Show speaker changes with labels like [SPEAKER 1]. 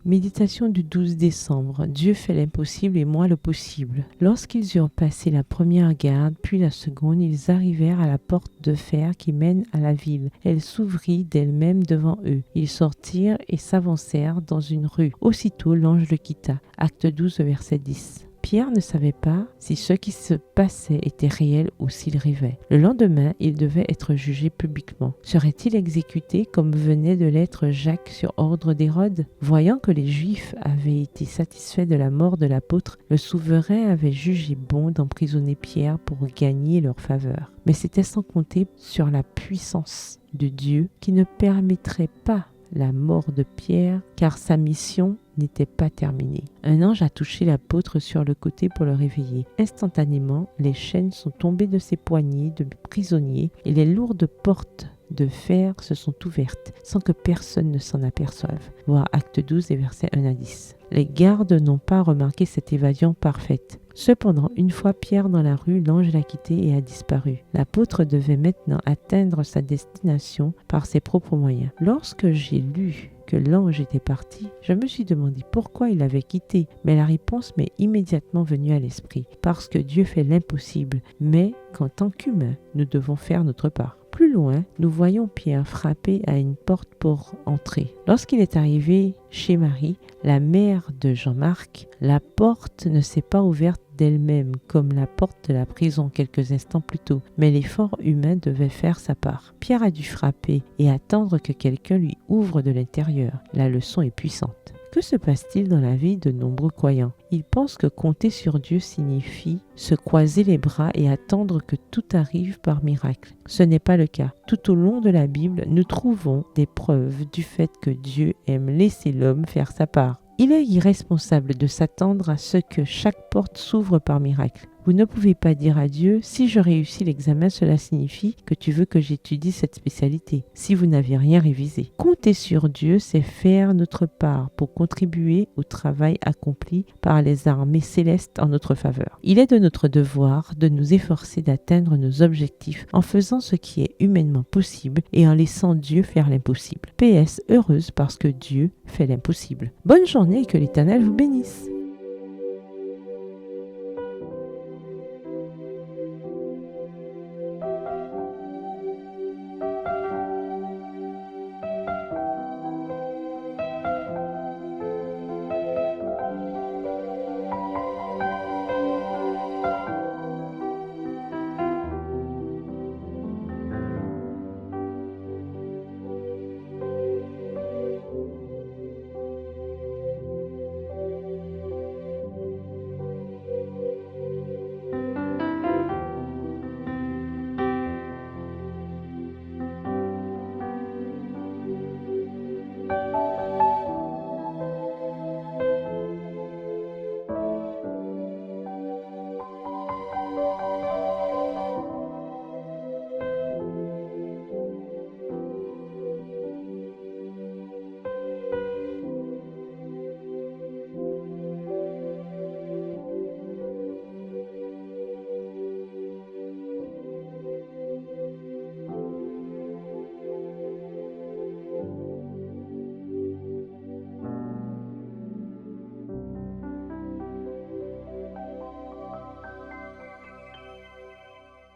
[SPEAKER 1] Méditation du 12 décembre. Dieu fait l'impossible et moi le possible. Lorsqu'ils eurent passé la première garde, puis la seconde, ils arrivèrent à la porte de fer qui mène à la ville. Elle s'ouvrit d'elle-même devant eux. Ils sortirent et s'avancèrent dans une rue. Aussitôt, l'ange le quitta. Acte 12, verset 10. Pierre ne savait pas si ce qui se passait était réel ou s'il rêvait. Le lendemain, il devait être jugé publiquement. Serait-il exécuté comme venait de l'être Jacques sur ordre d'Hérode? Voyant que les Juifs avaient été satisfaits de la mort de l'apôtre, le souverain avait jugé bon d'emprisonner Pierre pour gagner leur faveur. Mais c'était sans compter sur la puissance de Dieu qui ne permettrait pas la mort de Pierre, car sa mission n'était pas terminée. Un ange a touché l'apôtre sur le côté pour le réveiller. Instantanément, les chaînes sont tombées de ses poignets de prisonnier et les lourdes portes de fer se sont ouvertes sans que personne ne s'en aperçoive. Voir Acte 12 et versets 1 à 10. Les gardes n'ont pas remarqué cette évasion parfaite. Cependant, une fois Pierre dans la rue, l'ange l'a quitté et a disparu. L'apôtre devait maintenant atteindre sa destination par ses propres moyens. Lorsque j'ai lu que l'ange était parti, je me suis demandé pourquoi il l'avait quitté, mais la réponse m'est immédiatement venue à l'esprit. Parce que Dieu fait l'impossible, mais qu'en tant qu'humains, nous devons faire notre part. Plus loin, nous voyons Pierre frapper à une porte pour entrer. Lorsqu'il est arrivé chez Marie, la mère de Jean-Marc, la porte ne s'est pas ouverte d'elle-même comme la porte de la prison quelques instants plus tôt, mais l'effort humain devait faire sa part. Pierre a dû frapper et attendre que quelqu'un lui ouvre de l'intérieur. La leçon est puissante. Que se passe-t-il dans la vie de nombreux croyants? Ils pensent que compter sur Dieu signifie se croiser les bras et attendre que tout arrive par miracle. Ce n'est pas le cas. Tout au long de la Bible, nous trouvons des preuves du fait que Dieu aime laisser l'homme faire sa part. Il est irresponsable de s'attendre à ce que chaque porte s'ouvre par miracle. Vous ne pouvez pas dire à Dieu, si je réussis l'examen, cela signifie que tu veux que j'étudie cette spécialité, si vous n'avez rien révisé. Compter sur Dieu, c'est faire notre part pour contribuer au travail accompli par les armées célestes en notre faveur. Il est de notre devoir de nous efforcer d'atteindre nos objectifs en faisant ce qui est humainement possible et en laissant Dieu faire l'impossible. PS, heureuse parce que Dieu fait l'impossible. Bonne journée et que l'Éternel vous bénisse.